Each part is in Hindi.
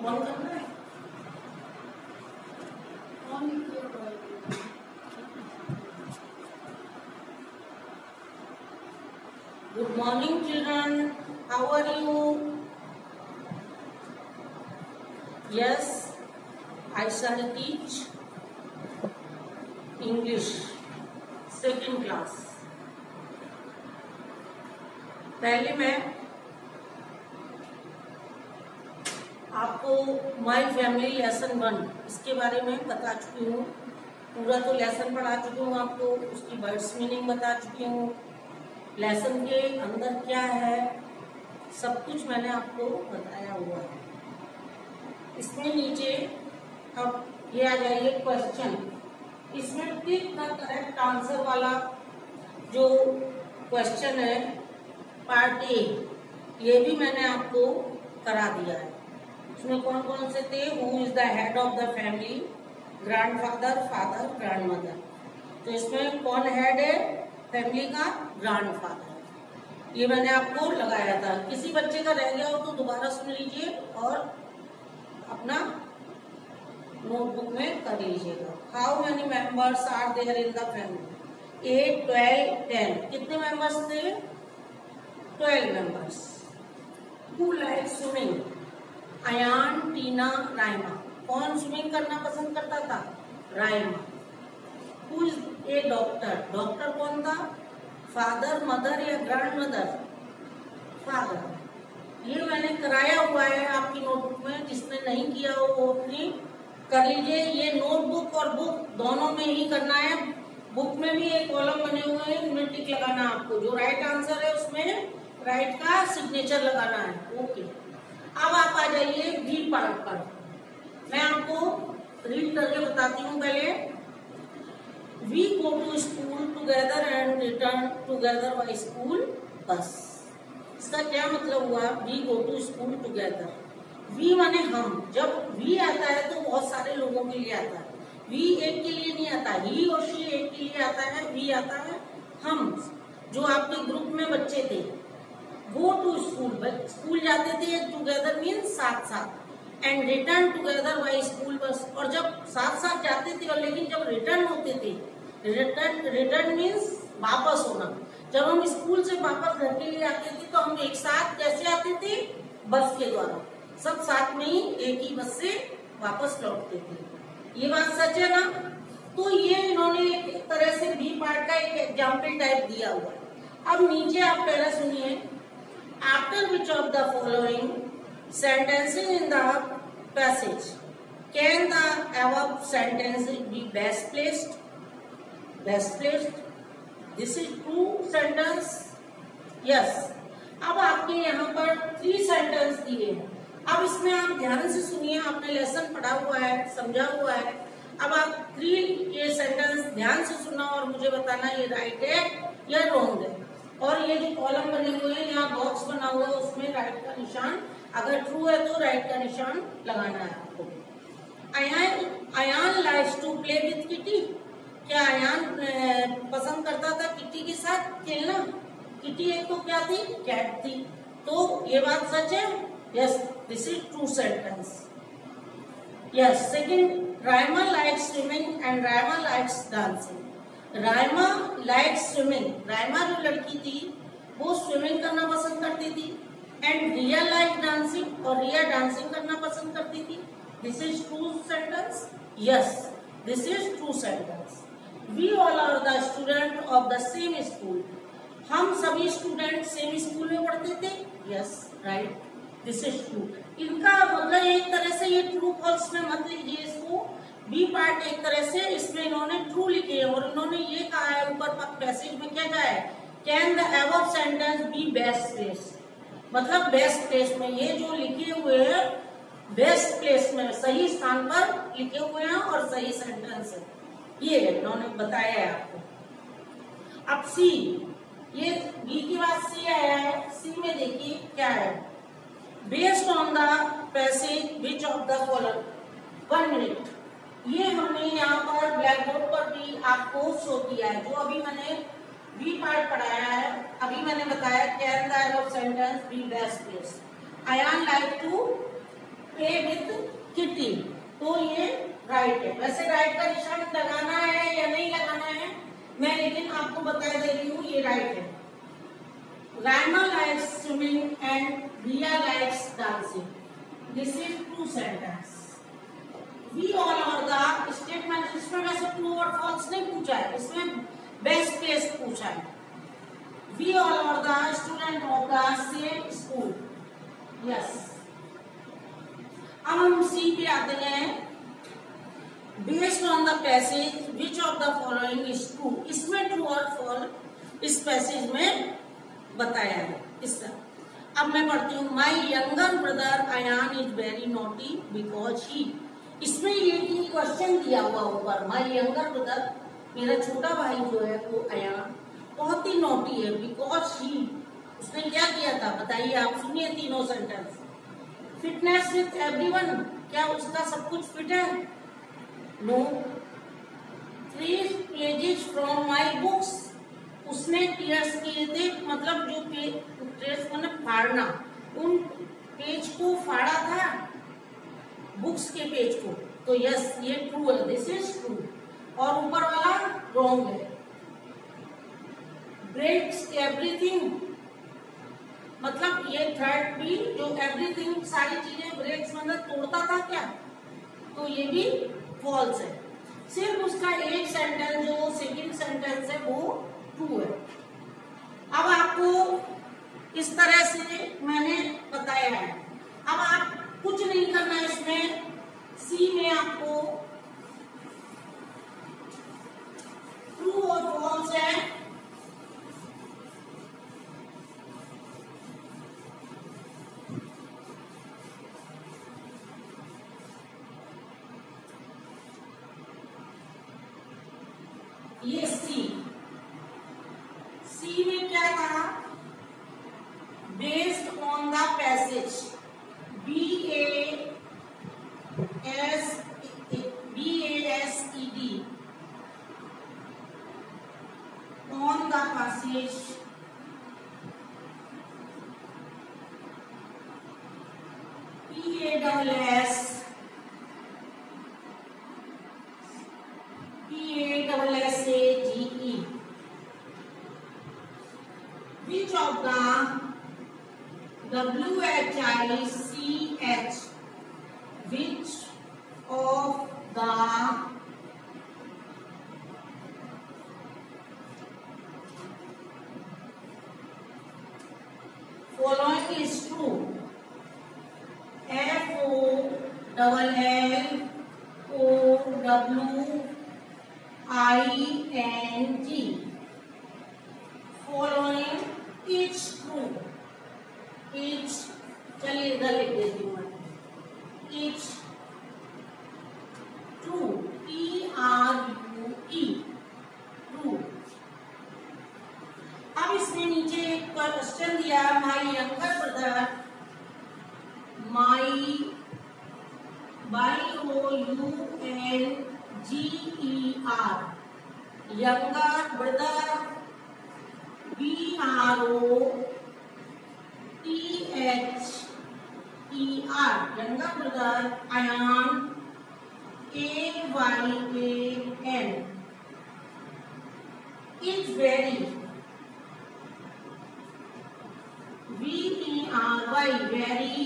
ऑन करना है। Good morning, children. How are you? Yes, I shall teach English second class. पहले मैं आपको माई फैमिली लेसन 1 इसके बारे में बता चुकी हूँ। पूरा तो लेसन पढ़ा चुकी हूँ आपको, उसकी वर्ड्स मीनिंग बता चुकी हूँ, लेसन के अंदर क्या है सब कुछ मैंने आपको बताया हुआ है। इसमें नीचे अब ये आ जाइए क्वेश्चन, इसमें टिक द करेक्ट आंसर वाला जो क्वेश्चन है पार्ट ए, ये भी मैंने आपको करा दिया है। इसमें कौन कौन से थे? Who is the head of the family, grandfather, father, grandmother. तो इसमें कौन हेड है फैमिली का? ग्रैंडफादर। ये मैंने आपको लगाया था। किसी बच्चे का रह गया हो तो दोबारा सुन लीजिए और अपना नोटबुक में कर लीजिएगा। How many members are there in the family? 8, 12, 10। कितने मेंबर्स थे? 12 members. Who like swimming? Ayaan, Tina, Raima. कौन स्विमिंग करना पसंद करता था? Raima. Who is a doctor? Doctor कौन था? फादर, मदर या ग्रैंड मदर? फादर। ये मैंने कराया हुआ है आपकी नोटबुक में, जिसने नहीं किया हो वो अपनी कर लीजिए। ये नोटबुक और बुक दोनों में ही करना है। बुक में भी एक कॉलम बने हुए हैं, उनमें टिक लगाना है आपको। जो राइट आंसर है उसमें राइट का सिग्नेचर लगाना है। ओके, अब आप आ जाइए बी पार्ट पर। मैं आपको रीड करके बताती हूँ पहले। We go to school together and return together by school bus. इसका क्या मतलब हुआ? We go to school together. We माने हम। जब वी आता है तो बहुत सारे लोगों के लिए आता है। वी एक के लिए नहीं आता, ही और शी एक के लिए आता है। वी आता है हम, जो आपके ग्रुप में बच्चे थे। गो टू स्कूल, स्कूल जाते थे, टुगेदर मीन्स साथ साथ, and return together by school बस। और जब साथ साथ जाते थे और लेकिन जब रिटर्न होते थे, रिटर्न मीन्स वापस होना। जब हम स्कूल से वापस घर के लिए आते थे तो हम एक साथ कैसे आते थे? बस के द्वारा। सब साथ में ही एक ही बस से वापस लौटते थे। ये बात सच है ना? तो ये इन्होंने एक तरह से बी पार्ट का एक एग्जाम्पल टाइप दिया हुआ है। अब नीचे आप पहले सुनिए। After which of the following sentences in the passage can the above sentence be best placed? Best placed. This is true sentence. Yes. अब आपके यहाँ पर 3 सेंटेंस दिए हैं। अब इसमें आप ध्यान से सुनिए, आपने लेसन पढ़ा हुआ है, समझा हुआ है। अब आप 3 ये सेंटेंस ध्यान से सुना और मुझे बताना ये राइट है या रॉन्ग है। और ये जो कॉलम बने हुए हैं, यहाँ बॉक्स बना हुआ है, उसमें राइट का निशान, अगर ट्रू है तो राइट का निशान लगाना है आपको। Ayan likes to play with kitty. क्या अयान पसंद करता था किटी के साथ खेलना? किटी एक तो क्या थी? कैट थी। तो ये बात सच है? Yes, this is true sentence. Yes. Second, Raima likes swimming and Raima likes dancing. Raima likes swimming. Raima जो लड़की थी वो स्विमिंग करना पसंद करती थी। एंड रिया लाइक डांसिंग, और रिया डांसिंग करना पसंद करती थी। This is true sentence. Yes, this is true sentence. We all are the student of the same school. हम सभी स्टूडेंट सेम स्कूल में पढ़ते थे। Yes, right, this is true. इनका मतलब एक तरह से ये ट्रू फॉल्स में मत लीजिए इसको। बी पार्ट एक तरह से इसमें इन्होंने ट्रू लिखे है और इन्होंने ये कहा है ऊपर पैसेज में क्या कहा है? Can the above sentence be best place. मतलब बेस्ट प्लेस में, ये जो लिखे हुए हैं बेस्ट प्लेस में, सही स्थान पर लिखे हुए हैं और सही सेंटेंस है, ये इन्होंने बताया है आपको। अब सी, ये बी के बाद सी आया है। सी में देखिए क्या है? Based on the passage which of the following. 1 minute, ये हमने यहाँ पर ब्लैक बोर्ड पर भी आपको शो किया है। जो अभी मैंने बी पार्ट पढ़ाया है, अभी मैंने बताया can the above sentence be best place. Ayan like to play with kitty, तो ये राइट है। वैसे राइट का निशान लगाना है या नहीं लगाना है मैं लेकिन आपको बता दे रही हूँ, ये राइट है। Rama likes swimming and Riya likes dancing. This is true sentence. We all are the statement, इसमें वैसे true और false नहीं पूछा है, इसमें best place पूछा है। We all are the student of the same school. Yes. अब हम C पे आते हैं। Based on the passage, which of the following is true? इसमें true और false इस पैसेज में बताया है। इसका अब मैं पढ़ती हूँ। My younger brother Ayan is very naughty because he, इसमें ये क्वेश्चन दिया हुआ ऊपर, माई यंगर ब्रदर, मेरा छोटा भाई जो है वो अयान बहुत ही नॉटी है, बिकॉज ही, उसने क्या किया था बताइए आप, सुनिए तीनों सेंटेंस। फिटनेस विथ एवरीवन, क्या उसका सब कुछ फिट है? No. 3 pages from my books, उसने टीयर्स किए थे, मतलब जो टीयर्स मैंने फाड़ना, उन पेज को फाड़ा था, बुक्स के पेज को, तो यस ये ट्रू है, दिस इज ट्रू। और ऊपर वाला रॉन्ग है। ब्रेक्स एवरीथिंग, मतलब ये थर्ड भी जो एवरीथिंग सारी चीजें ब्रेक्स मतलब तोड़ता था क्या, तो ये भी फॉल्स है। सिर्फ उसका एक सेंटेंस जो सेकंड सेंटेंस है वो ट्रू है। अब आपको इस तरह से मैंने बताया है। अब आप कुछ नहीं करना है इसमें, सी में आपको ट्रू और फॉल्स है, ये सी में क्या था, based on the passage, BASED, on the passage, PASSAGE, which of the WHICH, which of the following is true? FOLLOWING, following is true, each, चलिए इधर लिख देती हूँ मैं, each true, TRUE, true। अब इसमें नीचे एक क्वेश्चन दिया, my younger brother, my YOUNGER, younger brother, BROTHER, younger brother Ayan, AYAN, is very, VERY, very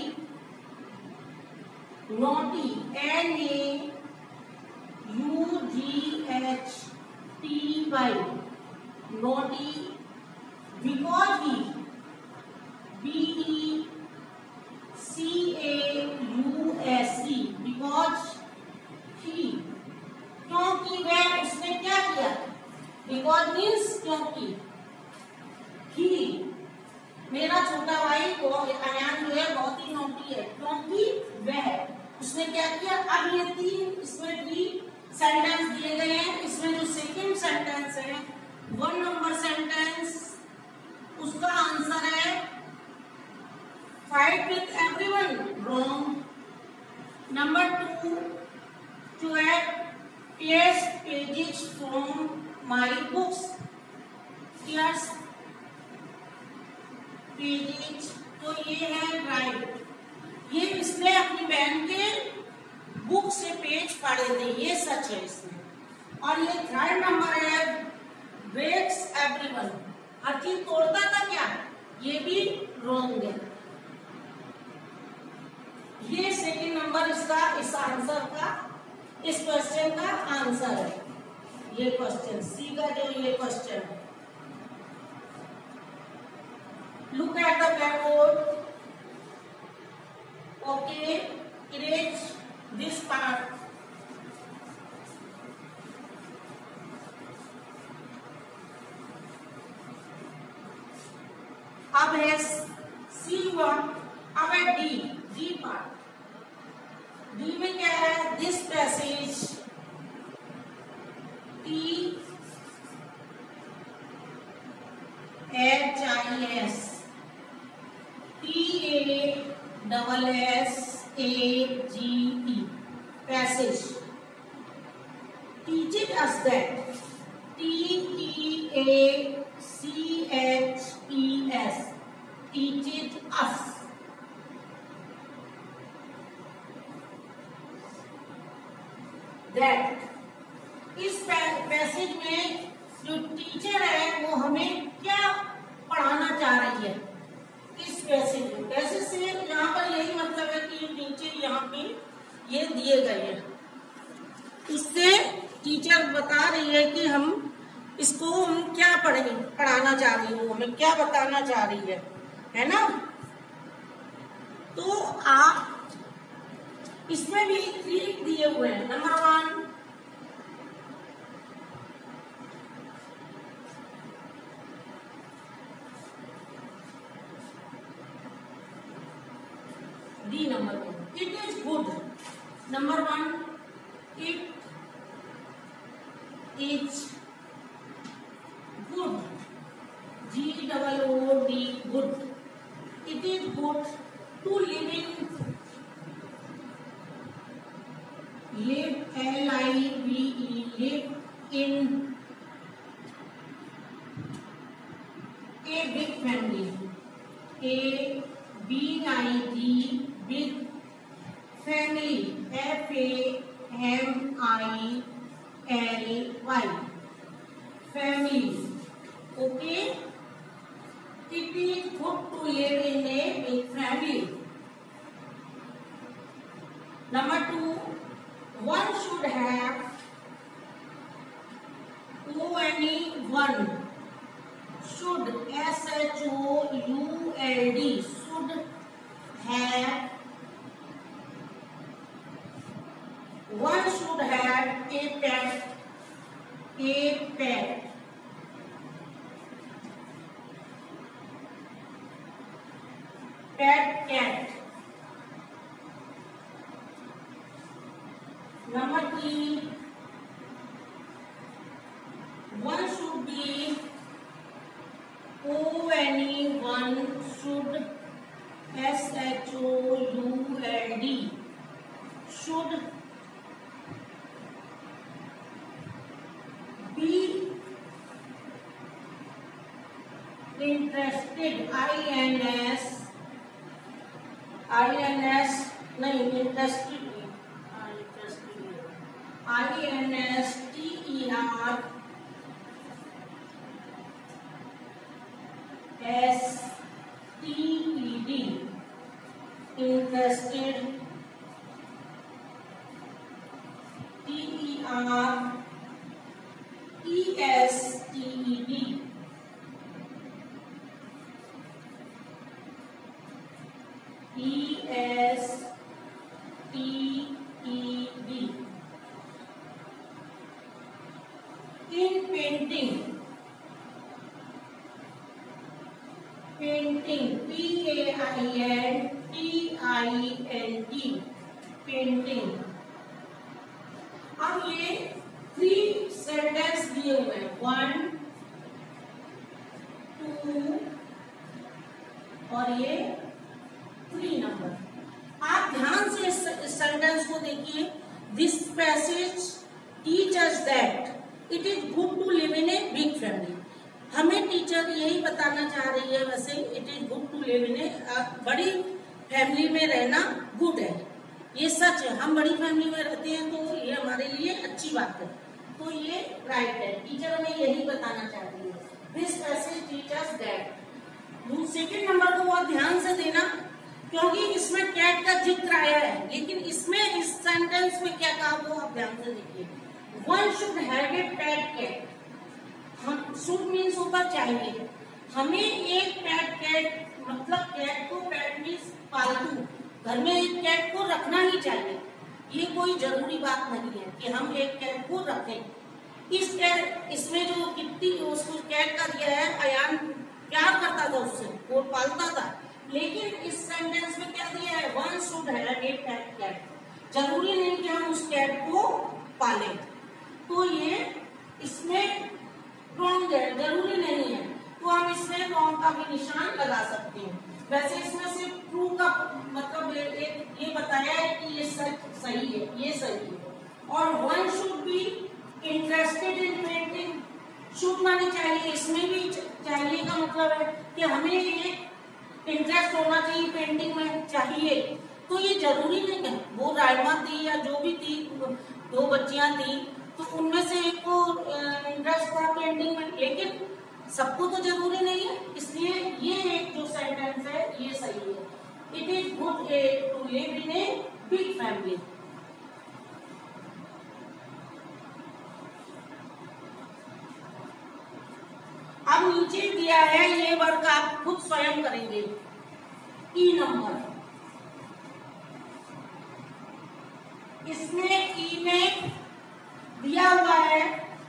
naughty, NAUGHTY, naughty, because he, BECAUSE, because he, क्योंकि वह, उसने क्या किया, because means क्योंकि, he, मेरा छोटा भाई अयान जो है बहुत ही नॉटी है, क्योंकि वह, उसने क्या किया। अब ये तीन इसमें 3 सेंटेंस दिए गए हैं, इसमें जो सेकंड सेंटेंस है 1 नंबर सेंटेंस, उसका आंसर है fight with everyone, wrong. Number 2 जो है test pages from my books, test pages, तो ये है राइट। ये इसने अपनी बहन के बुक से पेज फाड़े थे, ये सच है इसमें। और ये थर्ड नंबर है, ब्रेक्स एवरीवन, हर चीज तोड़ता था क्या, ये भी रॉन्ग है। ये सेकंड नंबर इसका, इस आंसर का, इस क्वेश्चन का आंसर है। ये क्वेश्चन सी का जो ये क्वेश्चन है। Look at the black board. Okay, erase this part. अब है C1, अब है डी पार्ट। डी में क्या है, this passage THIS, TASSAGE, passage, teaches us that, TEACHES, teaches us, that, इस पैसेज में जो टीचर है वो हमें क्या पढ़ाना चाह रही है इस पैसेज में। पैसेज से यहाँ पर यही मतलब है कि नीचे यहाँ पे ये दिए गए हैं, इससे टीचर बता रही है कि हम इसको हम क्या पढ़ाना चाह रही है, वो हमें क्या बताना चाह रही है ना। तो आप इसमें भी 3 दिए हुए हैं। Number 1, D number 1, it is good. Number 1, it is good. GOOD, good. It is good to live in, live LIVE, live in a big family. A BIG, big family, FAMILY, family. Okay, it is good to live in a big family. Number 2, one should have, one should, SHOULD, should have, one should have a pet, pet cat. Number 3, one should be, one should, SHOULD, should be interested, INS नहीं, interested, INSTED, interested, TERESTED, ESTED. In painting, PAINTING, painting. अब ये 3 सेंटेंस दिए हुए हैं, 1, 2 और ये 3 नंबर। आप ध्यान से इस सेंटेंस को देखिए। This passage teach us that it is good to live in a big family. हमें टीचर यही बताना चाह रही है, वैसे it is good to live in a बड़ी फैमिली में रहना गुड है, ये सच है। हम बड़ी फैमिली में रहते हैं तो ये हमारे लिए अच्छी बात है, तो ये राइट है। टीचर हमें यही बताना चाहती है, this passage teachers that. Second number को बहुत ध्यान से देना, क्योंकि इसमें कैट का जिक्र आया है, लेकिन इसमें इस सेंटेंस में क्या कहा वो आप ध्यान से देखिए। One should have a pet cat. हम शुड मीन्स होता चाहिए, हमें एक पेट कैट मतलब कैट को, पेट मीन्स पालतू, घर में एक कैट को रखना ही चाहिए। ये कोई जरूरी बात नहीं है कि हम एक कैट को रखें। इस कैट, इसमें जो किट्टी उसको कैट का दिया है, अयान प्यार करता था उससे, वो पालता था, लेकिन इस सेंटेंस में क्या दिया है, one should have a pet cat. जरूरी नहीं कि हम उस कैट को पालें, तो ये इसमें रॉन्ग है, जरूरी नहीं है, तो हम इसमें रॉन्ग का भी निशान लगा सकते हैं। वैसे इसमें सिर्फ ट्रू का मतलब ये बताया है कि ये सही है, ये सही है। और one should be interested in painting, should माने चाहिए, इसमें भी चाहिए का मतलब है कि हमें एक इंटरेस्ट होना चाहिए पेंटिंग में, चाहिए। तो ये जरूरी नहीं है, वो राइमा थी या जो भी थी, दो बच्चियां थी, तो उनमें से एक को इंटरेस्ट था पेंटिंग में, लेकिन सबको तो जरूरी नहीं है। इसलिए ये एक जो सेंटेंस है ये सही है। It is good to live in a big family. अब नीचे दिया है, ये वर्क आप खुद स्वयं करेंगे। ई नंबर, इसमें ई में दिया हुआ है,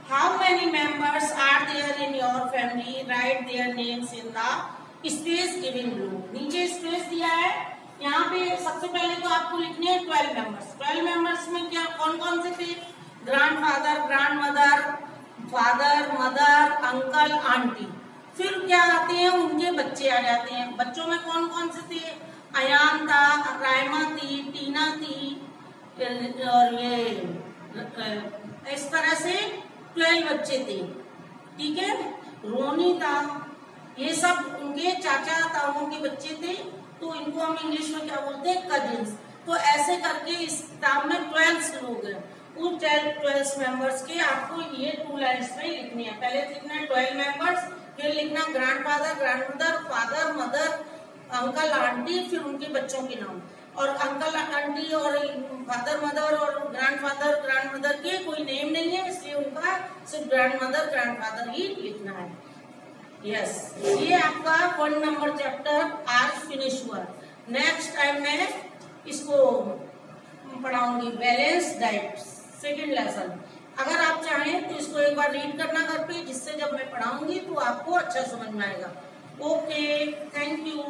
how many members are there in your family, write their names in the space given below. नीचे स्पेस दिया है, यहाँ पे सबसे पहले तो आपको लिखने हैं 12 मेंबर्स। 12 मेंबर्स में क्या कौन कौन से थे, grandfather, grandmother, father, mother, uncle, aunty. फिर क्या आते हैं, उनके बच्चे आ जाते हैं। बच्चों में कौन कौन से थे, अयान था, रायमा थी, टीना थी, और ये इस तरह से 12 बच्चे थे, ठीक है। रोनी था, ये सब उनके चाचा ताऊ के बच्चे थे, तो इनको हम इंग्लिश में क्या बोलते हैं, कजिन्स। तो ऐसे करके इस किताब में 12 लोग हैं, उन 12 मेंबर्स के आपको ये 2 लाइन्स में लिखनी है। पहले लिखना है 12 मेंबर्स, फिर लिखना grandfather, grandmother, father, mother, uncle, aunty, फिर उनके बच्चों के नाम। और अंकल, आंटी और फादर, मदर और ग्रैंडफादर, ग्रैंडमदर के कोई नेम नहीं है, इसलिए उनका सिर्फ ग्रैंडमदर, ग्रैंडफादर ही लिखना है। यस, ये आपका 1 नंबर चैप्टर आज फिनिश हुआ। नेक्स्ट टाइम मैं इसको पढ़ाऊंगी, बैलेंस डाइट, सेकेंड लेसन। अगर आप चाहें तो इसको एक बार रीड करना घर पे, जिससे जब मैं पढ़ाऊंगी तो आपको अच्छा समझ में आएगा। Okay, thank you.